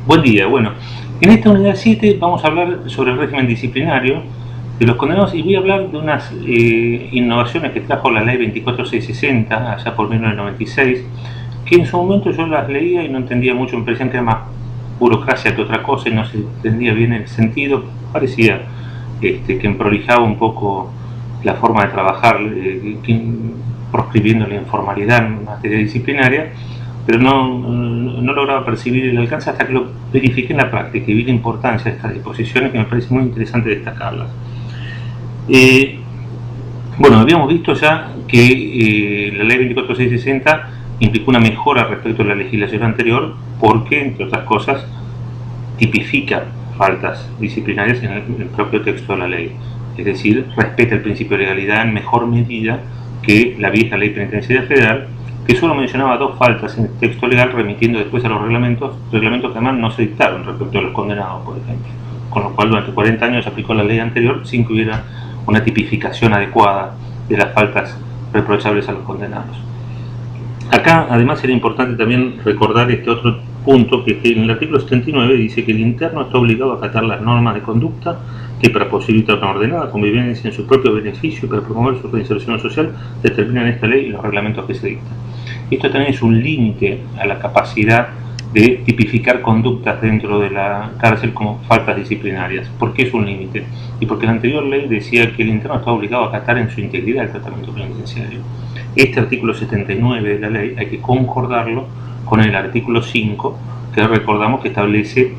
Buen día. Bueno, en esta unidad 7 vamos a hablar sobre el régimen disciplinario de los condenados y voy a hablar de unas innovaciones que trajo la ley 24660 allá por 1996, que en su momento yo las leía y no entendía mucho, me parecían que era más burocracia que otra cosa y no se entendía bien el sentido. Parecía que emprolijaba un poco la forma de trabajar, proscribiendo la informalidad en materia disciplinaria, pero no lograba percibir el alcance hasta que lo verifiqué en la práctica y vi la importancia de estas disposiciones, que me parece muy interesante destacarlas. Bueno, habíamos visto ya que la ley 24660 implicó una mejora respecto a la legislación anterior porque, entre otras cosas, tipifica faltas disciplinarias en el propio texto de la ley. Es decir, respeta el principio de legalidad en mejor medida que la vieja ley penitenciaria federal, que solo mencionaba dos faltas en el texto legal, remitiendo después a los reglamentos que además no se dictaron respecto a los condenados, por ejemplo. Con lo cual, durante 40 años se aplicó la ley anterior sin que hubiera una tipificación adecuada de las faltas reprochables a los condenados. Acá, además, era importante también recordar este otro punto, que en el artículo 79 dice que el interno está obligado a acatar las normas de conducta que, para posibilitar una ordenada convivencia en su propio beneficio y para promover su reinserción social, determinan esta ley y los reglamentos que se dictan. Esto también es un límite a la capacidad de tipificar conductas dentro de la cárcel como faltas disciplinarias. ¿Por qué es un límite? Y porque la anterior ley decía que el interno está obligado a acatar en su integridad el tratamiento penitenciario. Este artículo 79 de la ley hay que concordarlo con el artículo 5, que recordamos que establece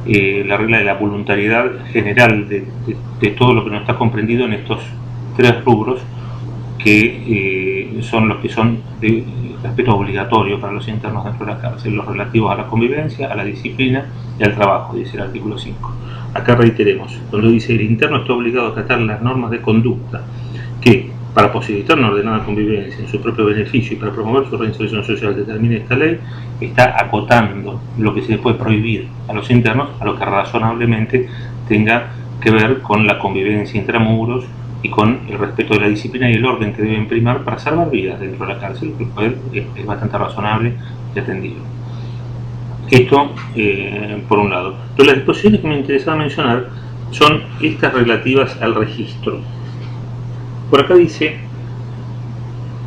la regla de la voluntariedad general de todo lo que no está comprendido en estos tres rubros, que son los que son de respeto obligatorio para los internos dentro de la cárcel, los relativos a la convivencia, a la disciplina y al trabajo, dice el artículo 5. Acá reiteremos, cuando dice el interno está obligado a acatar las normas de conducta que, para posibilitar una ordenada convivencia en su propio beneficio y para promover su reinserción social, determina esta ley, está acotando lo que se puede prohibir a los internos a lo que razonablemente tenga que ver con la convivencia intramuros y con el respeto de la disciplina y el orden que deben primar para salvar vidas dentro de la cárcel, lo cual es bastante razonable y atendido. Esto por un lado. Pero las disposiciones que me interesaba mencionar son estas relativas al registro. Por acá dice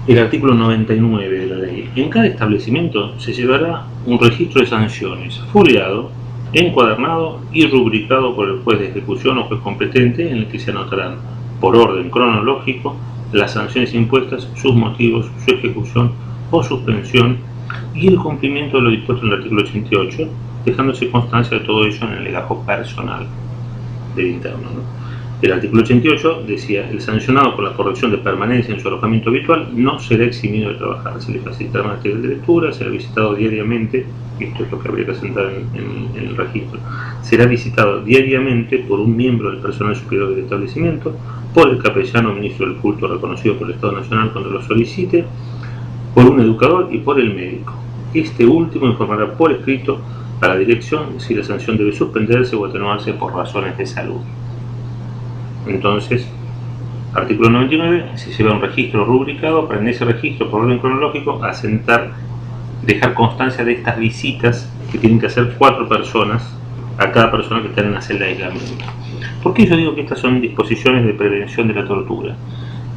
el artículo 99 de la ley: en cada establecimiento se llevará un registro de sanciones, foliado, encuadernado y rubricado por el juez de ejecución o juez competente, en el que se anotarán por orden cronológico las sanciones impuestas, sus motivos, su ejecución o suspensión y el cumplimiento de lo dispuesto en el artículo 88, dejándose constancia de todo ello en el legajo personal del interno, ¿no? El artículo 88 decía: el sancionado por la corrección de permanencia en su alojamiento habitual no será eximido de trabajar, se le facilitará material de lectura, será visitado diariamente, esto es lo que habría que asentar en el registro, será visitado diariamente por un miembro del personal superior del establecimiento, por el capellán o ministro del culto reconocido por el Estado Nacional cuando lo solicite, por un educador y por el médico. Este último informará por escrito a la dirección si la sanción debe suspenderse o atenuarse por razones de salud. Entonces, artículo 99, se lleva un registro rubricado para en ese registro, por orden cronológico, dejar constancia de estas visitas que tienen que hacer 4 personas a cada persona que está en una celda de aislamiento. ¿Por qué yo digo que estas son disposiciones de prevención de la tortura?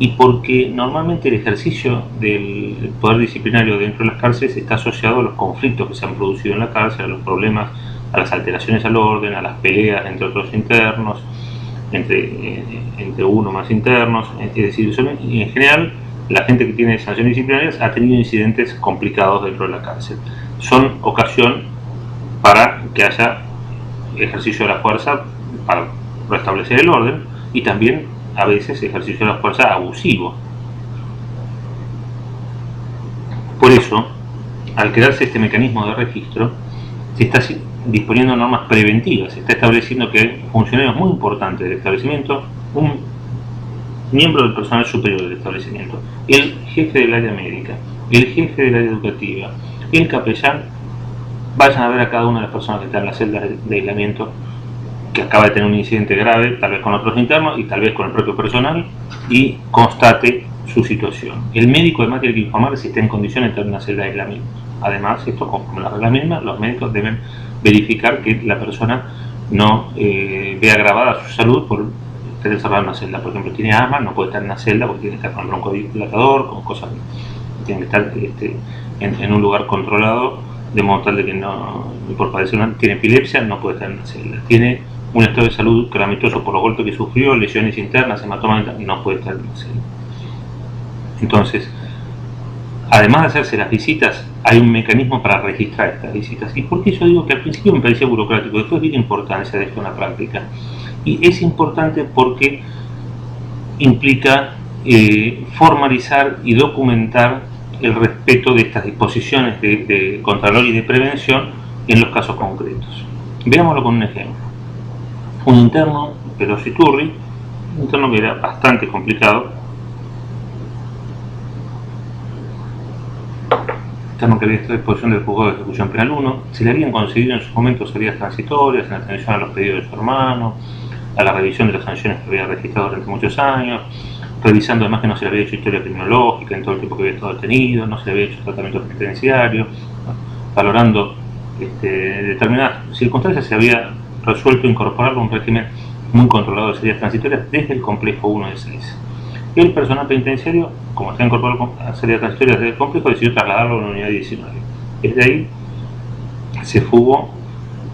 Y porque normalmente el ejercicio del poder disciplinario dentro de las cárceles está asociado a los conflictos que se han producido en la cárcel, a los problemas, a las alteraciones al orden, a las peleas entre otros internos, entre uno más internos. Es decir, en general la gente que tiene sanciones disciplinarias ha tenido incidentes complicados dentro de la cárcel. Son ocasión para que haya ejercicio de la fuerza para restablecer el orden y también a veces ejercicio de la fuerza abusivo. Por eso, al crearse este mecanismo de registro, se está disponiendo normas preventivas, se está estableciendo que funcionarios muy importantes del establecimiento, un miembro del personal superior del establecimiento, el jefe del área médica, el jefe del área educativa, el capellán, vayan a ver a cada una de las personas que están en la celda de aislamiento que acaba de tener un incidente grave, tal vez con otros internos y tal vez con el propio personal, y constate su situación. El médico además tiene que informar si está en condiciones de tener una celda de aislamiento. Además, esto como las reglas mínimas, los médicos deben verificar que la persona no ve agravada su salud por estar encerrada en una celda. Por ejemplo, tiene asma, no puede estar en una celda porque tiene que estar con el broncodilatador, con cosas, tiene que estar en un lugar controlado, de modo tal de que no, por padecer tiene epilepsia, no puede estar en una celda. Tiene un estado de salud calamitoso por los golpes que sufrió, lesiones internas, hematomas, no puede estar en una celda. Entonces, además de hacerse las visitas, hay un mecanismo para registrar estas visitas. ¿Y por qué yo digo que al principio me parecía burocrático? Después vi la importancia de esto en la práctica. Y es importante porque implica formalizar y documentar el respeto de estas disposiciones de contralor y de prevención en los casos concretos. Veámoslo con un ejemplo. Un interno, Peroso Iturri, un interno que era bastante complicado, interno que había estado a disposición del juzgado de ejecución penal 1, se le habían concedido en su momento salidas transitorias en atención a los pedidos de su hermano, a la revisión de las sanciones que había registrado durante muchos años, revisando además que no se le había hecho historia criminológica en todo el tiempo que había estado detenido, no se le había hecho tratamiento penitenciario, valorando determinadas circunstancias, se había resuelto incorporarlo a un régimen muy controlado de salidas transitorias desde el complejo 1 de 6. El personal penitenciario, como está incorporado a salidas transitorias desde el complejo, decidió trasladarlo a la unidad 19. Desde ahí se fugó,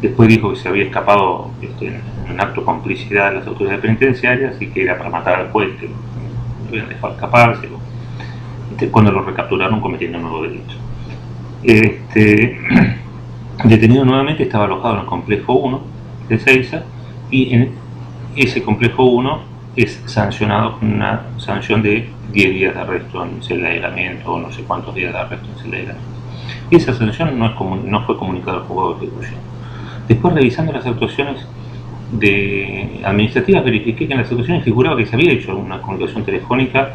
después dijo que se había escapado en un acto de complicidad de las autoridades penitenciarias y que era para matar al juez, que lo habían dejado escaparse. Cuando lo recapturaron cometiendo un nuevo delito. Detenido nuevamente, estaba alojado en el complejo 1 de Seiza, y en ese complejo 1 es sancionado con una sanción de 10 días de arresto en celda de aislamiento, o no sé cuántos días de arresto en celda de aislamiento. Esa sanción no fue comunicada al juzgado de ejecución. Después, revisando las actuaciones administrativas, verifiqué que en las actuaciones figuraba que se había hecho una comunicación telefónica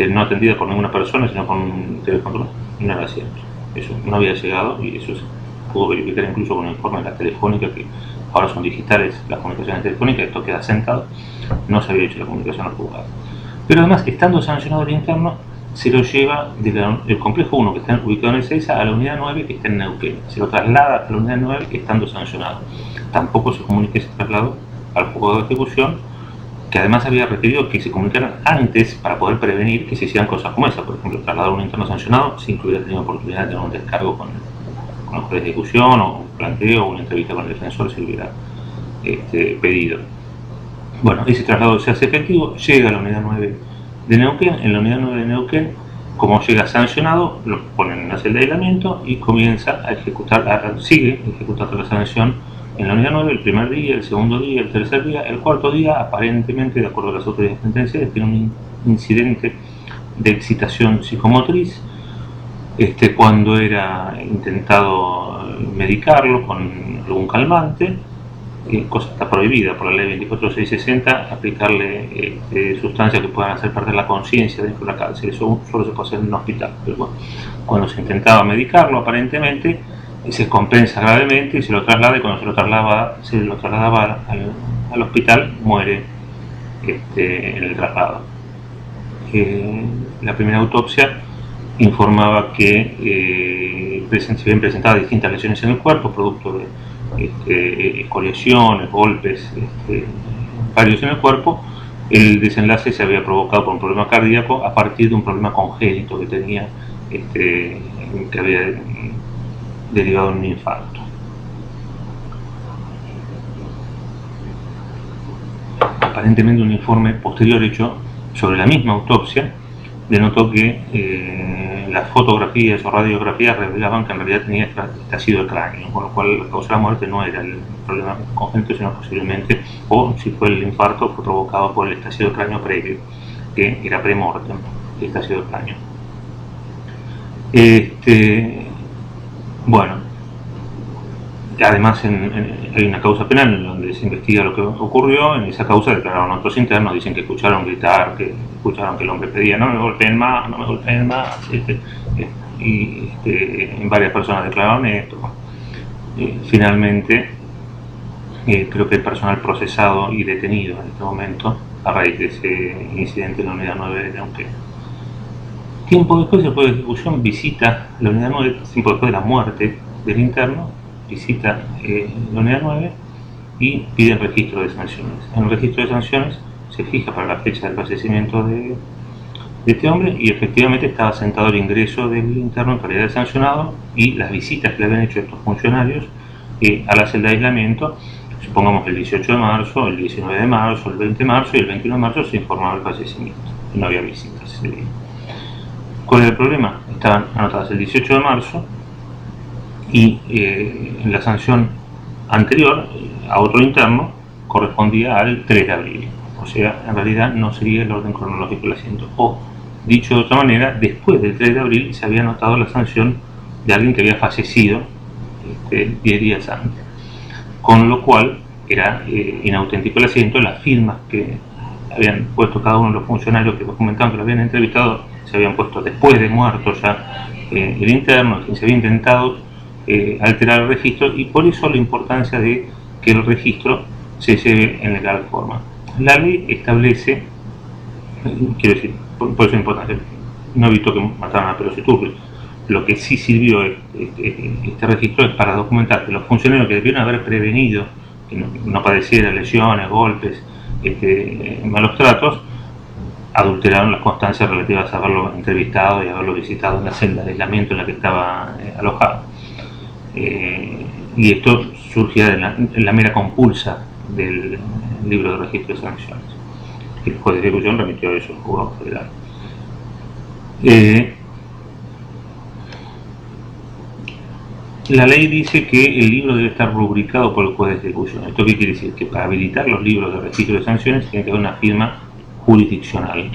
no atendida por ninguna persona, sino con un teléfono, y no era cierto. Eso no había llegado, y eso se pudo verificar incluso con el informe de la telefónica, que ahora son digitales las comunicaciones telefónicas, esto queda sentado, no se había hecho la comunicación al juzgado. Pero además, estando sancionado el interno, se lo lleva del complejo 1, que está ubicado en el Seiza, a la unidad 9, que está en Neuquén. Se lo traslada a la unidad 9, estando sancionado. Tampoco se comunica ese traslado al juzgado de ejecución, que además había requerido que se comunicaran antes para poder prevenir que se hicieran cosas como esa. Por ejemplo, trasladar a un interno sancionado sin que hubiera tenido oportunidad de tener un descargo con el juez de ejecución, o un planteo, o una entrevista con el defensor si hubiera pedido. Bueno, ese traslado se hace efectivo, llega a la unidad 9 de Neuquén. En la unidad 9 de Neuquén, como llega sancionado, lo ponen en la celda de aislamiento y comienza a ejecutar, sigue ejecutando la sanción en la unidad 9 el primer día, el segundo día, el tercer día. El cuarto día, aparentemente, de acuerdo a las autoridades penitenciarias, tiene un incidente de excitación psicomotriz. Cuando era intentado medicarlo con algún calmante, cosa está prohibida por la ley 24660, aplicarle sustancias que puedan hacer perder la conciencia dentro de la cárcel. Eso solo se puede hacer en un hospital. Pero bueno, cuando se intentaba medicarlo, aparentemente se compensa gravemente y se lo traslada, y cuando se lo trasladaba al hospital, muere en el traslado. La primera autopsia informaba que se habían presentado distintas lesiones en el cuerpo, producto de escoriaciones, golpes varios en el cuerpo. El desenlace se había provocado por un problema cardíaco a partir de un problema congénito que tenía, que había derivado en un infarto. Aparentemente, un informe posterior hecho sobre la misma autopsia denotó que las fotografías o radiografías revelaban que en realidad tenía estallido de cráneo, con lo cual la causa de la muerte no era el problema congénito, sino posiblemente, o si fue el infarto, fue provocado por el estallido de cráneo previo, que era premortem, el estallido de cráneo. Bueno, además hay una causa penal en donde se investiga lo que ocurrió. En esa causa declararon otros internos, dicen que escucharon gritar, que escucharon que el hombre pedía no me golpeen más, no me golpeen más, y varias personas declararon esto. Finalmente, creo que el personal procesado y detenido en este momento a raíz de ese incidente en la unidad 9 de Neuquén. Tiempo después, el juez de ejecución visita la unidad 9, tiempo después de la muerte del interno, visita la unidad 9 y pide el registro de sanciones. En el registro de sanciones se fija para la fecha del fallecimiento de este hombre y efectivamente estaba sentado el ingreso del interno en calidad de sancionado y las visitas que le habían hecho estos funcionarios a la celda de aislamiento, supongamos el 18 de marzo, el 19 de marzo, el 20 de marzo y el 21 de marzo se informaba del fallecimiento. No había visitas ese día. ¿Cuál era el problema? Estaban anotadas el 18 de marzo y la sanción anterior a otro interno correspondía al 3 de abril. O sea, en realidad no seguía el orden cronológico del asiento. O, dicho de otra manera, después del 3 de abril se había anotado la sanción de alguien que había fallecido 10 días antes. Con lo cual era inauténtico el asiento. Las firmas que habían puesto cada uno de los funcionarios que comentaban que lo habían entrevistado se habían puesto después de muerto ya el interno, quien se había intentado alterar el registro, y por eso la importancia de que el registro se lleve en legal forma. La ley establece, quiero decir, por eso es importante, no evitó que mataran a Perosi Turri. Lo que sí sirvió este registro es para documentar que los funcionarios que debieron haber prevenido que no padeciera lesiones, golpes, malos tratos, adulteraron las constancias relativas a haberlo entrevistado y haberlo visitado en la celda de aislamiento en la que estaba alojado. Y esto surgía de la mera compulsa del libro de registro de sanciones. El juez de ejecución remitió eso al juzgado federal. La ley dice que el libro debe estar rubricado por el juez de ejecución. ¿Esto qué quiere decir? Que para habilitar los libros de registro de sanciones tiene que haber una firma jurisdiccional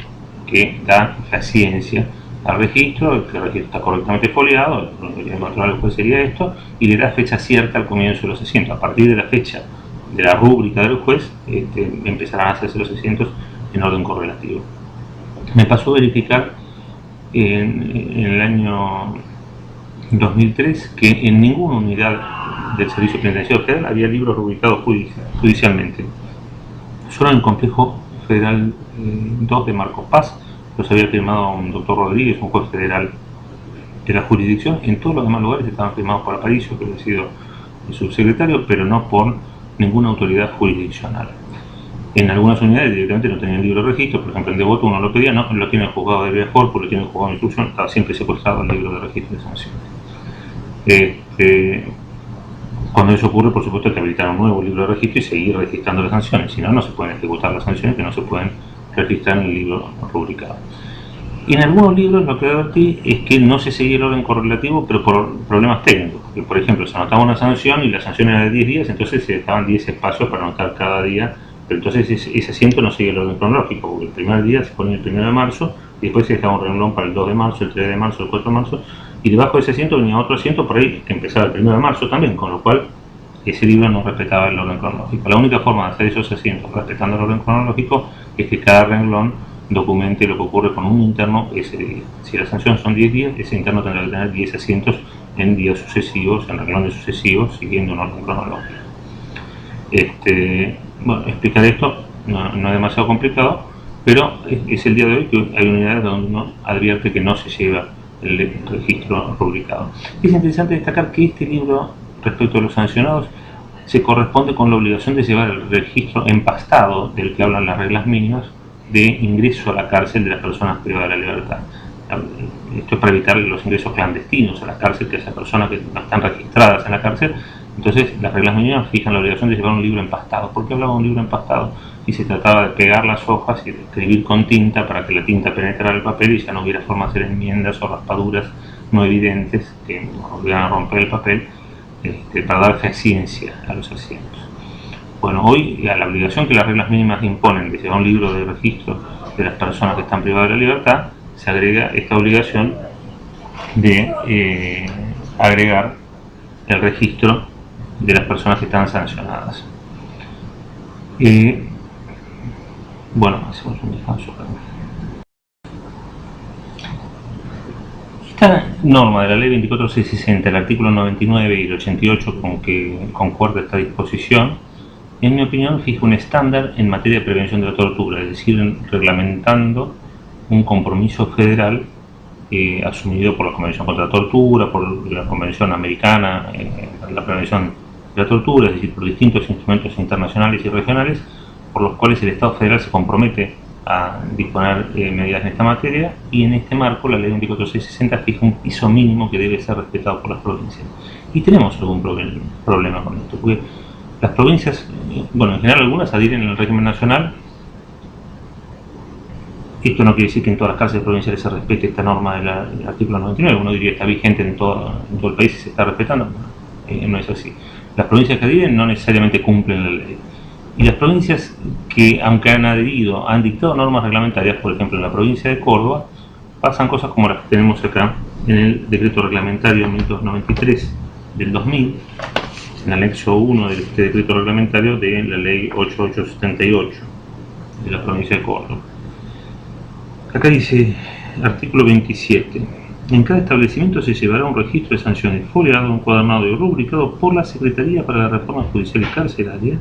que da la ciencia al registro, que el registro está correctamente foliado, lo que controlar el juez sería esto, y le da fecha cierta al comienzo de los asientos. A partir de la fecha de la rúbrica del juez, empezarán a hacerse los asientos en orden correlativo. Me pasó a verificar en el año 2003 que en ninguna unidad del Servicio Penitenciario Federal había libros rubricados judicialmente. Solo en el Complejo Federal 2 de Marcos Paz los había firmado un doctor Rodríguez, un juez federal de la jurisdicción. En todos los demás lugares estaban firmados por Aparicio, que había sido el subsecretario, pero no por ninguna autoridad jurisdiccional. En algunas unidades directamente no tenían libro de registro, por ejemplo en Devoto uno lo pedía, no, lo tiene el juzgado de Viajor, lo tiene el juzgado de instrucción, estaba siempre secuestrado el libro de registro de sanciones. Cuando eso ocurre, por supuesto, hay que habilitar un nuevo libro de registro y seguir registrando las sanciones, si no, no se pueden ejecutar las sanciones que no se pueden registrar en el libro rubricado. Y en algunos libros lo que advertí es que no se seguía el orden correlativo, pero por problemas técnicos, porque por ejemplo se anotaba una sanción y la sanción era de 10 días, entonces se dejaban 10 espacios para anotar cada día, pero entonces ese asiento no sigue el orden cronológico, porque el primer día se ponía el 1 de marzo y después se dejaba un renglón para el 2 de marzo, el 3 de marzo, el 4 de marzo, y debajo de ese asiento venía otro asiento por ahí que empezaba el 1 de marzo también, con lo cual ese libro no respetaba el orden cronológico. La única forma de hacer esos asientos respetando el orden cronológico es que cada renglón documente lo que ocurre con un interno ese día. Si la sanción son 10 días, ese interno tendrá que tener 10 asientos en días sucesivos, en renglones sucesivos, siguiendo un orden cronológico. Bueno, explicar esto no es demasiado complicado, pero es el día de hoy que hay unidades donde uno advierte que no se lleva el registro rubricado. Es interesante destacar que este libro, respecto a los sancionados, se corresponde con la obligación de llevar el registro empastado del que hablan las reglas mínimas de ingreso a la cárcel de las personas privadas de la libertad. Esto es para evitar los ingresos clandestinos a la cárcel, que esas personas que no están registradas en la cárcel. Entonces las reglas mínimas fijan la obligación de llevar un libro empastado. ¿Por qué hablaba de un libro empastado? Y se trataba de pegar las hojas y de escribir con tinta para que la tinta penetrara el papel y ya no hubiera forma de hacer enmiendas o raspaduras no evidentes que obligan a romper el papel, para dar ciencia a los asientos. Bueno, hoy a la obligación que las reglas mínimas imponen de llevar un libro de registro de las personas que están privadas de la libertad, se agrega esta obligación de agregar el registro de las personas que están sancionadas. Bueno, hacemos un descanso. Esta norma de la ley 24660, el artículo 99 y el 88 con que concuerda esta disposición, en mi opinión fija un estándar en materia de prevención de la tortura, es decir, reglamentando un compromiso federal asumido por la Convención contra la Tortura, por la Convención Americana, la Prevención de la Tortura, es decir, por distintos instrumentos internacionales y regionales, por los cuales el Estado federal se compromete a disponer medidas en esta materia, y en este marco la ley 24660 fija un piso mínimo que debe ser respetado por las provincias. Y tenemos algún problema con esto, porque las provincias, bueno, en general algunas adhieren al régimen nacional. Esto no quiere decir que en todas las cárceles provinciales se respete esta norma del artículo 99. Uno diría que está vigente en todo el país y se está respetando. No es así. Las provincias que adhieren no necesariamente cumplen la ley. Y las provincias que, aunque han adherido, han dictado normas reglamentarias, por ejemplo en la provincia de Córdoba, pasan cosas como las que tenemos acá en el decreto reglamentario 1293 del 2000, en el anexo 1 de este decreto reglamentario de la ley 8878 de la provincia de Córdoba. Acá dice, artículo 27, en cada establecimiento se llevará un registro de sanciones foliado, encuadernado y rubricado por la Secretaría para la Reforma Judicial y Carcelaria,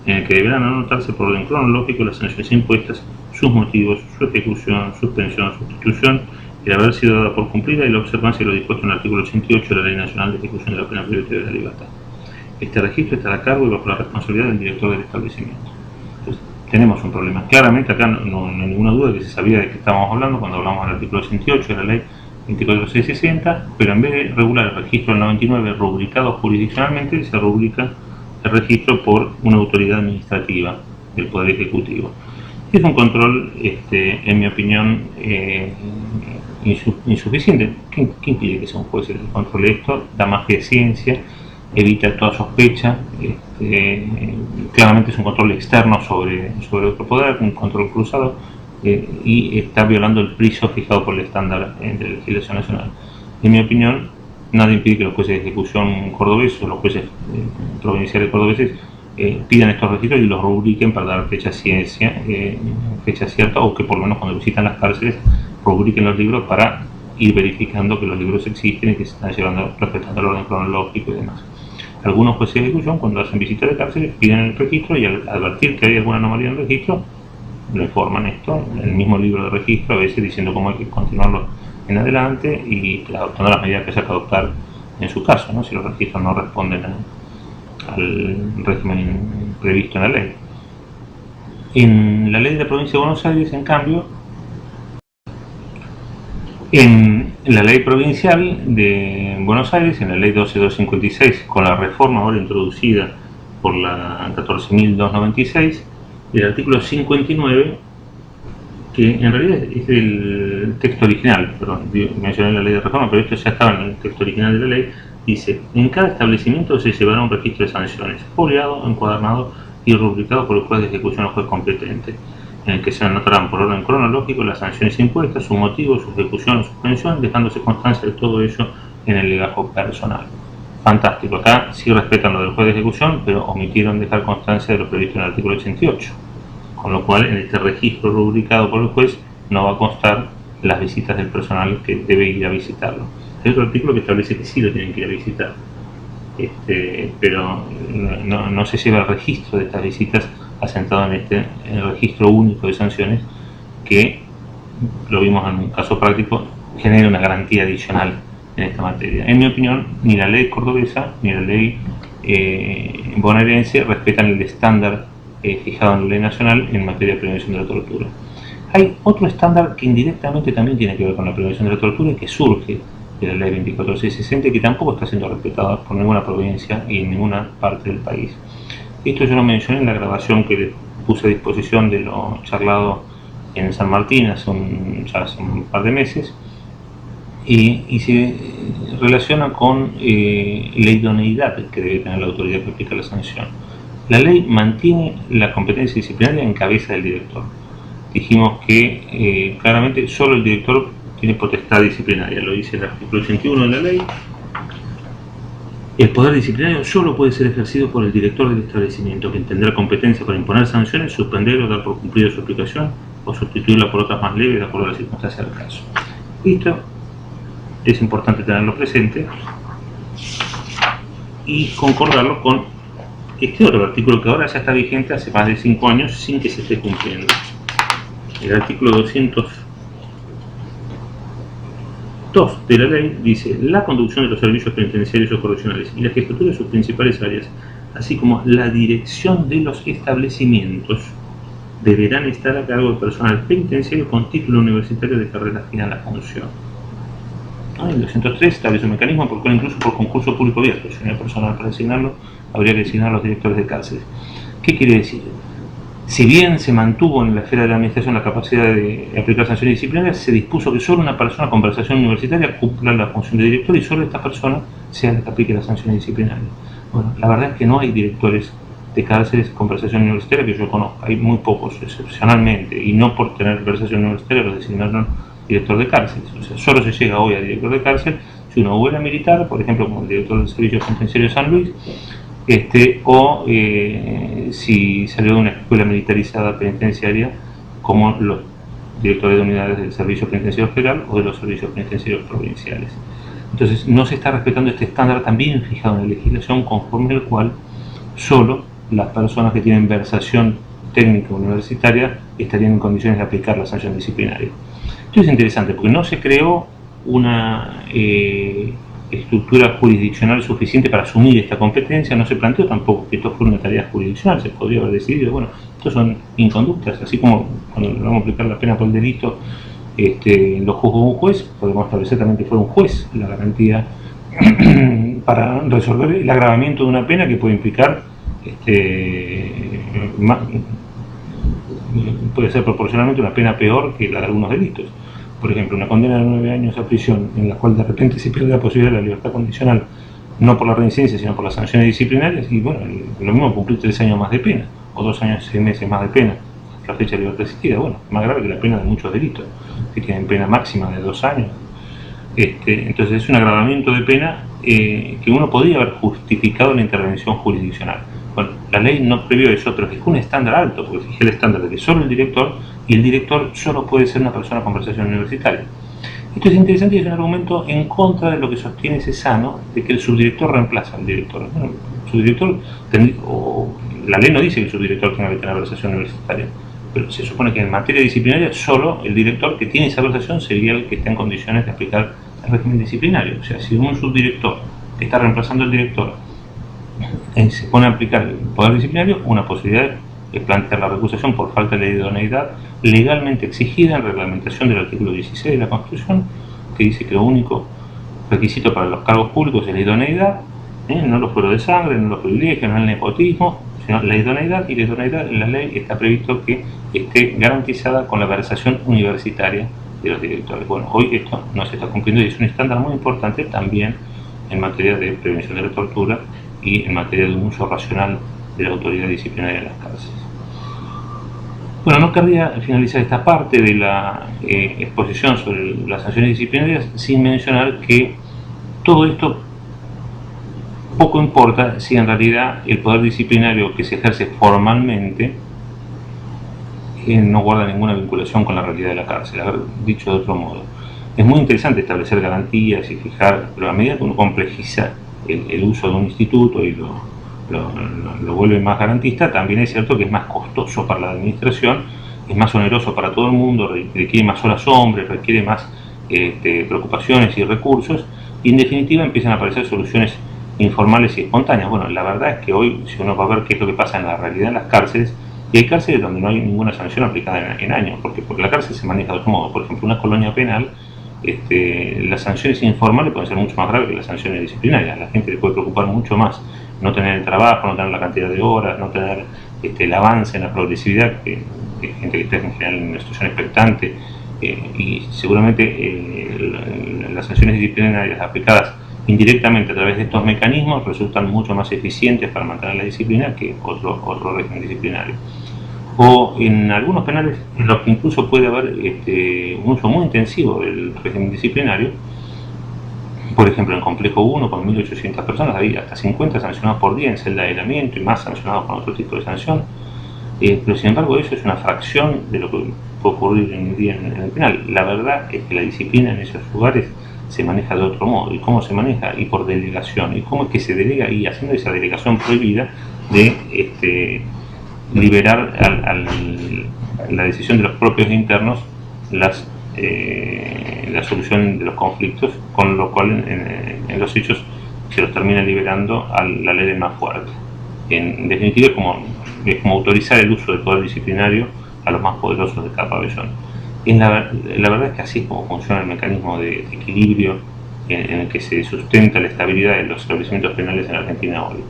en el que deberán anotarse por orden cronológico las sanciones impuestas, sus motivos, su ejecución, suspensión, sustitución, el haber sido dada por cumplida y la observancia de lo dispuesto en el artículo 88 de la Ley Nacional de Ejecución de la Pena Privativa de la Libertad. Este registro estará a cargo y bajo la responsabilidad del director del establecimiento. Entonces, tenemos un problema. Claramente acá no hay ninguna duda de que se sabía de qué estábamos hablando cuando hablamos del artículo 88 de la Ley 24660, pero en vez de regular el registro del 99 rubricado jurisdiccionalmente, se rubrica el registro por una autoridad administrativa del Poder Ejecutivo. Es un control, en mi opinión, insuficiente. ¿Qué impide que sea un juez el que controle esto? Da más que ciencia, evita toda sospecha. Claramente es un control externo sobre otro poder, un control cruzado, y está violando el piso fijado por el estándar de la legislación nacional. En mi opinión, nada impide que los jueces de ejecución cordobeses o los jueces provinciales cordobeses pidan estos registros y los rubriquen para dar fecha cierta, o que por lo menos cuando visitan las cárceles rubriquen los libros para ir verificando que los libros existen y que se están llevando, respetando el orden cronológico y demás. Algunos jueces de ejecución, cuando hacen visitas de cárceles, piden el registro y al advertir que hay alguna anomalía en el registro, lo informan esto en el mismo libro de registro, a veces diciendo cómo hay que continuarlo en adelante y adoptando las medidas que haya que adoptar en su caso, ¿no? Si los registros no responden al régimen previsto en la ley. En la ley de la provincia de Buenos Aires, en cambio, en la ley provincial de Buenos Aires, en la ley 12256, con la reforma ahora introducida por la 14.296, el artículo 59, que en realidad es el texto original, perdón, mencioné la ley de reforma, pero esto ya estaba en el texto original de la ley, dice, en cada establecimiento se llevará un registro de sanciones, foliado, encuadernado y rubricado por el juez de ejecución o juez competente, en el que se anotarán por orden cronológico las sanciones impuestas, su motivo, su ejecución o suspensión, dejándose constancia de todo ello en el legajo personal. Fantástico, acá sí respetan lo del juez de ejecución, pero omitieron dejar constancia de lo previsto en el artículo 88, con lo cual en este registro rubricado por el juez no va a constar las visitas del personal que debe ir a visitarlo. Hay otro artículo que establece que sí lo tienen que ir a visitar, pero no se lleva el registro de estas visitas asentado en el registro único de sanciones, que lo vimos en un caso práctico, genera una garantía adicional en esta materia. En mi opinión, ni la ley cordobesa ni la ley bonaerense respetan el estándar fijado en la ley nacional en materia de prevención de la tortura. Hay otro estándar que indirectamente también tiene que ver con la prevención de la tortura y que surge de la ley 24660 y que tampoco está siendo respetado por ninguna provincia y en ninguna parte del país. Esto yo lo mencioné en la grabación que les puse a disposición de lo charlado en San Martín hace un par de meses, y se relaciona con la idoneidad que debe tener la autoridad que aplica la sanción. La ley mantiene la competencia disciplinaria en cabeza del director. Dijimos que claramente solo el director tiene potestad disciplinaria, lo dice el artículo 81 de la ley. El poder disciplinario solo puede ser ejercido por el director del establecimiento, quien tendrá competencia para imponer sanciones, suspender o dar por cumplida su aplicación o sustituirla por otras más leves de acuerdo a las circunstancias del caso. Esto es importante tenerlo presente y concordarlo con este otro artículo que ahora ya está vigente hace más de 5 años sin que se esté cumpliendo. El artículo 200 2 de la ley dice: la conducción de los servicios penitenciarios o correccionales y la jefatura de sus principales áreas, así como la dirección de los establecimientos, deberán estar a cargo del personal penitenciario con título universitario de carrera final a función. El 203 establece un mecanismo por el cual, incluso por concurso público abierto, si no hay personal para designarlo, habría que designar a los directores de cárceles. ¿Qué quiere decir? Si bien se mantuvo en la esfera de la administración la capacidad de aplicar sanciones disciplinarias, se dispuso que solo una persona con prestación universitaria cumpla la función de director y solo esta persona sea la que aplique las sanciones disciplinarias. Bueno, la verdad es que no hay directores de cárceles con prestación universitaria que yo conozca, hay muy pocos, excepcionalmente, y no por tener prestación universitaria los designaron director de cárceles. O sea, solo se llega hoy a director de cárcel si uno era militar, por ejemplo, como el director del Servicio Penitenciario de San Luis, o si salió de una escuela militarizada penitenciaria, como los directores de unidades del Servicio Penitenciario Federal o de los servicios penitenciarios provinciales. Entonces, no se está respetando este estándar también fijado en la legislación, conforme al cual solo las personas que tienen versación técnica universitaria estarían en condiciones de aplicar la sanción disciplinaria. Esto es interesante porque no se creó una estructura jurisdiccional suficiente para asumir esta competencia, no se planteó tampoco que esto fuera una tarea jurisdiccional, se podría haber decidido, bueno, estos son inconductas, así como cuando vamos a aplicar la pena por el delito, lo juzga un juez, podemos establecer también que fuera un juez la garantía para resolver el agravamiento de una pena que puede implicar puede ser proporcionalmente una pena peor que la de algunos delitos. Por ejemplo, una condena de 9 años a prisión en la cual de repente se pierde la posibilidad de la libertad condicional, no por la reincidencia, sino por las sanciones disciplinarias, y bueno, lo mismo cumplir 3 años más de pena, o 2 años y 6 meses más de pena, la fecha de libertad asistida, bueno, más grave que la pena de muchos delitos, que tienen pena máxima de 2 años. Entonces es un agravamiento de pena que uno podría haber justificado la intervención jurisdiccional. Bueno, la ley no previó eso, pero fijó un estándar alto, porque fijé el estándar de que solo el director, y el director solo puede ser una persona con prestación universitaria. Esto es interesante y es un argumento en contra de lo que sostiene Cesano, de que el subdirector reemplaza al director. Bueno, el subdirector, la ley no dice que el subdirector tenga que tener versación universitaria, pero se supone que en materia disciplinaria solo el director que tiene esa versación sería el que está en condiciones de aplicar el régimen disciplinario. O sea, si un subdirector que está reemplazando al director se pone a aplicar el poder disciplinario, una posibilidad es plantear la recusación por falta de idoneidad legalmente exigida en reglamentación del artículo 16 de la Constitución, que dice que lo único requisito para los cargos públicos es la idoneidad, no los fueros de sangre, no los privilegios, no el nepotismo, sino la idoneidad, y la idoneidad en la ley está previsto que esté garantizada con la versación universitaria de los directores. Bueno, hoy esto no se está cumpliendo y es un estándar muy importante también en materia de prevención de la tortura y en materia de un uso racional de la autoridad disciplinaria en las cárceles. Bueno, no querría finalizar esta parte de la exposición sobre las sanciones disciplinarias sin mencionar que todo esto poco importa si en realidad el poder disciplinario que se ejerce formalmente no guarda ninguna vinculación con la realidad de la cárcel. Dicho de otro modo, es muy interesante establecer garantías y fijar, pero a medida que uno complejiza el uso de un instituto y lo vuelve más garantista, también es cierto que es más costoso para la administración, es más oneroso para todo el mundo, requiere más horas hombres, requiere más preocupaciones y recursos, y en definitiva empiezan a aparecer soluciones informales y espontáneas. Bueno, la verdad es que hoy, si uno va a ver qué es lo que pasa en la realidad en las cárceles, y hay cárceles donde no hay ninguna sanción aplicada en años, porque la cárcel se maneja de otro modo. Por ejemplo, una colonia penal, las sanciones informales pueden ser mucho más graves que las sanciones disciplinarias. A la gente le puede preocupar mucho más no tener el trabajo, no tener la cantidad de horas, no tener el avance en la progresividad, que gente que está en general en una situación expectante, y seguramente las sanciones disciplinarias aplicadas indirectamente a través de estos mecanismos resultan mucho más eficientes para mantener la disciplina que otro régimen disciplinario. O en algunos penales en los que incluso puede haber un uso muy intensivo del régimen disciplinario. Por ejemplo, en Complejo 1, con 1.800 personas, hay hasta 50 sancionados por día en celda de aislamiento y más sancionados con otro tipo de sanción. Pero sin embargo, eso es una fracción de lo que puede ocurrir en el día en el penal. La verdad es que la disciplina en esos lugares se maneja de otro modo. ¿Y cómo se maneja? Y por delegación. ¿Y cómo es que se delega? Y haciendo esa delegación prohibida de liberar a la decisión de los propios internos las la solución de los conflictos, con lo cual en los hechos se los termina liberando a la ley del más fuerte. En definitiva es como autorizar el uso del poder disciplinario a los más poderosos de cada pabellón. La verdad es que así es como funciona el mecanismo de equilibrio en el que se sustenta la estabilidad de los establecimientos penales en Argentina hoy.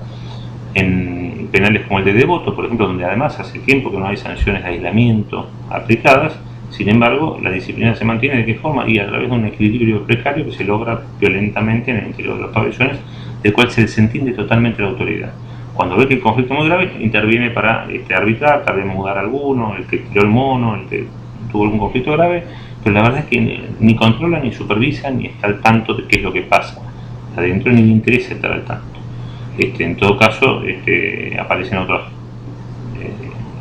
En penales como el de Devoto, por ejemplo, donde además hace tiempo que no hay sanciones de aislamiento aplicadas, sin embargo, la disciplina se mantiene. ¿De qué forma? Y a través de un equilibrio precario que se logra violentamente en el interior de los pabellones, del cual se desentiende totalmente la autoridad. Cuando ve que el conflicto es muy grave, interviene para arbitrar, tal vez mudar a alguno, el que tiró el mono, el que tuvo algún conflicto grave, pero la verdad es que ni controla, ni supervisa, ni está al tanto de qué es lo que pasa adentro, ni le interesa estar al tanto. En todo caso, aparecen otras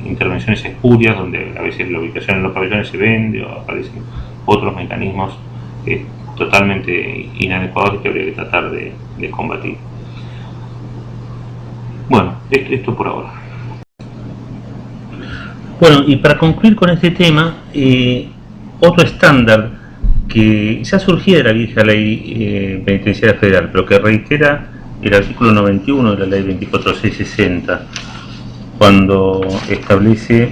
intervenciones espurias, donde a veces la ubicación en los pabellones se vende, o aparecen otros mecanismos totalmente inadecuados que habría que tratar de combatir. Bueno, esto por ahora. Bueno, y para concluir con este tema, otro estándar que ya surgía de la vieja ley penitenciaria federal, pero que reitera el artículo 91 de la ley 24660, cuando establece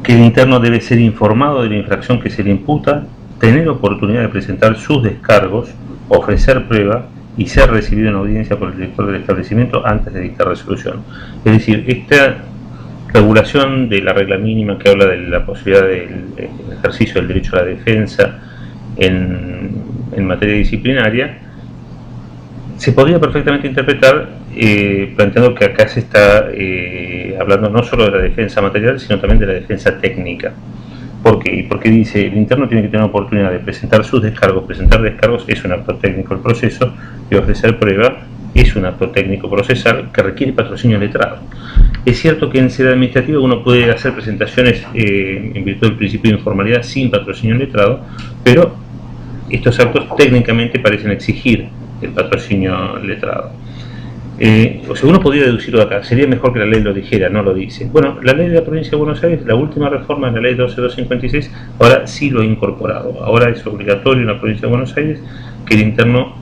que el interno debe ser informado de la infracción que se le imputa, tener oportunidad de presentar sus descargos, ofrecer prueba y ser recibido en audiencia por el director del establecimiento antes de dictar resolución. Es decir, esta regulación de la regla mínima que habla de la posibilidad del ejercicio del derecho a la defensa en materia disciplinaria, se podría perfectamente interpretar planteando que acá se está hablando no solo de la defensa material, sino también de la defensa técnica. ¿Por qué? Porque dice, el interno tiene que tener oportunidad de presentar sus descargos. Presentar descargos es un acto técnico del proceso, y ofrecer prueba es un acto técnico procesal que requiere patrocinio letrado. Es cierto que en sede administrativa uno puede hacer presentaciones en virtud del principio de informalidad sin patrocinio letrado, pero estos actos técnicamente parecen exigir el patrocinio letrado. O sea, uno podría deducirlo de acá, sería mejor que la ley lo dijera, no lo dice. Bueno, la ley de la provincia de Buenos Aires, la última reforma de la ley 12256, ahora sí lo ha incorporado. Ahora es obligatorio en la provincia de Buenos Aires que el interno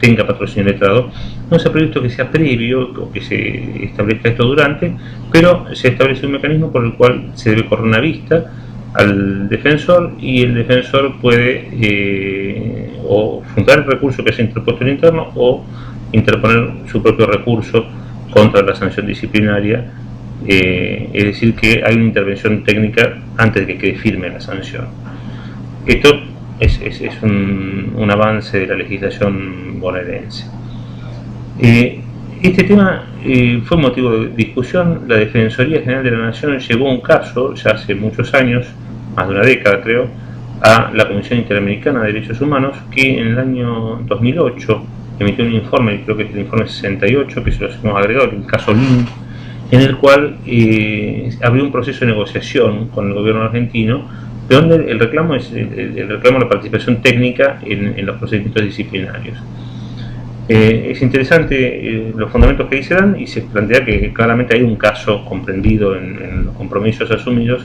tenga patrocinio letrado. No se ha previsto que sea previo o que se establezca esto durante, pero se establece un mecanismo por el cual se debe correr una vista al defensor, y el defensor puede o fundar el recurso que se ha interpuesto el interno o interponer su propio recurso contra la sanción disciplinaria, es decir, que hay una intervención técnica antes de que quede firme la sanción. Esto es un avance de la legislación bonaerense. Este tema fue motivo de discusión. La Defensoría General de la Nación llevó un caso, ya hace muchos años, más de una década creo, a la Comisión Interamericana de Derechos Humanos, que en el año 2008 emitió un informe, creo que es el informe 68, que se los hemos agregado, el caso Lin, en el cual abrió un proceso de negociación con el gobierno argentino, donde el reclamo es el reclamo de la participación técnica en los procedimientos disciplinarios. Es interesante los fundamentos que ahí se dan, y se plantea que claramente hay un caso comprendido en los compromisos asumidos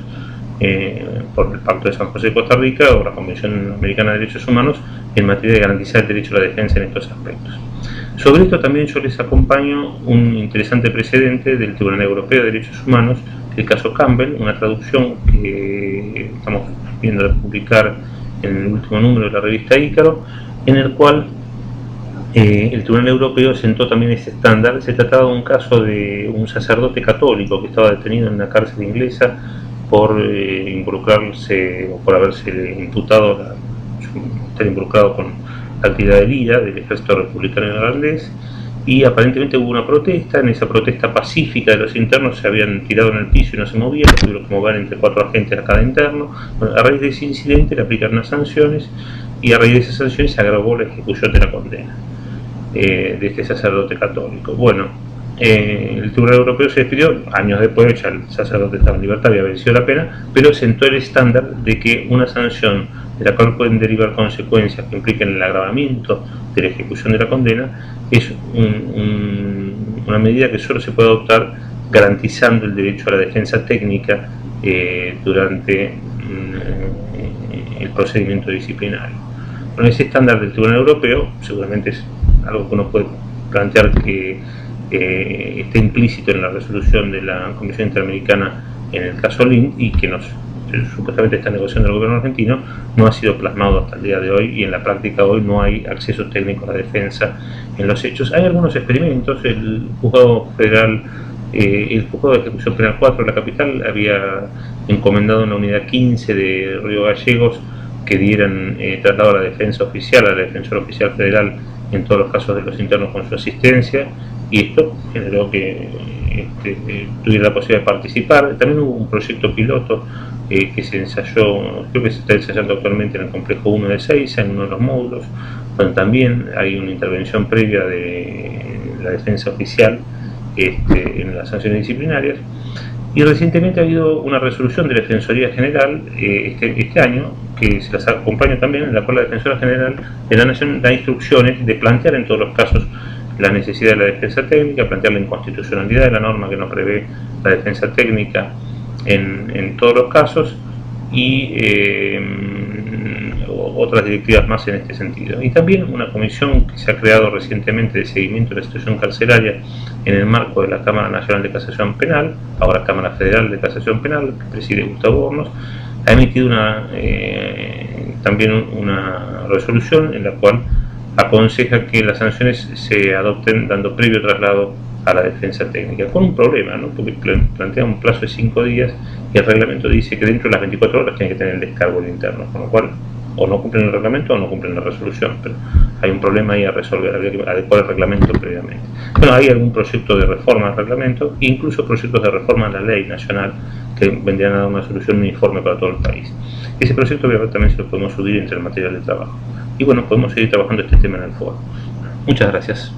por el Pacto de San José de Costa Rica o la Convención Americana de Derechos Humanos en materia de garantizar el derecho a la defensa en estos aspectos. Sobre esto también yo les acompaño un interesante precedente del Tribunal Europeo de Derechos Humanos, el caso Campbell, una traducción que estamos viendo de publicar en el último número de la revista Ícaro, en el cual el Tribunal Europeo sentó también este estándar. Se trataba de un caso de un sacerdote católico que estaba detenido en una cárcel inglesa por involucrarse o por haberse imputado estar involucrado con la actividad del IRA, del Ejército Republicano Irlandés, y aparentemente hubo una protesta. En esa protesta pacífica de los internos se habían tirado en el piso y no se movían, tuvieron que mover entre 4 agentes a cada interno. Bueno, a raíz de ese incidente le aplicaron unas sanciones, y a raíz de esas sanciones se agravó la ejecución de la condena de este sacerdote católico. Bueno, el Tribunal Europeo se despidió años después, ya el sacerdote estaba en libertad, había vencido la pena, pero sentó el estándar de que una sanción de la cual pueden derivar consecuencias que impliquen el agravamiento de la ejecución de la condena es una medida que solo se puede adoptar garantizando el derecho a la defensa técnica durante el procedimiento disciplinario. Con ese estándar del Tribunal Europeo, seguramente es algo que uno puede plantear que está implícito en la resolución de la Comisión Interamericana en el caso Lind y que supuestamente está negociando el gobierno argentino, no ha sido plasmado hasta el día de hoy y en la práctica hoy no hay acceso técnico a la defensa en los hechos. Hay algunos experimentos, el juzgado federal, el juzgado de ejecución penal 4 de la capital había encomendado una unidad 15 de Río Gallegos que dieran traslado a la defensa oficial, a la defensora oficial federal en todos los casos de los internos con su asistencia, y esto generó que tuviera la posibilidad de participar. También hubo un proyecto piloto que se ensayó, creo que se está ensayando actualmente en el complejo 1 de Seiza, en uno de los módulos, donde también hay una intervención previa de la defensa oficial en las sanciones disciplinarias. Y recientemente ha habido una resolución de la Defensoría General este año, que se las acompaña también, en la cual la Defensora General de la Nación da instrucciones de plantear en todos los casos la necesidad de la defensa técnica, plantear la inconstitucionalidad de la norma que no prevé la defensa técnica en todos los casos, y otras directivas más en este sentido. Y también una comisión que se ha creado recientemente de seguimiento de la situación carcelaria en el marco de la Cámara Nacional de Casación Penal, ahora Cámara Federal de Casación Penal, que preside Gustavo Hornos, ha emitido también una resolución en la cual aconseja que las sanciones se adopten dando previo traslado a la defensa técnica, con un problema, ¿no? Porque plantea un plazo de 5 días y el reglamento dice que dentro de las 24 horas tiene que tener el descargo del interno, con lo cual o no cumplen el reglamento o no cumplen la resolución, pero hay un problema ahí a resolver, habría que adecuar el reglamento previamente. Bueno, hay algún proyecto de reforma al reglamento, incluso proyectos de reforma a la ley nacional que vendrían a dar una solución uniforme para todo el país. Ese proyecto obviamente también se lo podemos subir entre el material de trabajo. Y bueno, podemos seguir trabajando este tema en el foro. Muchas gracias.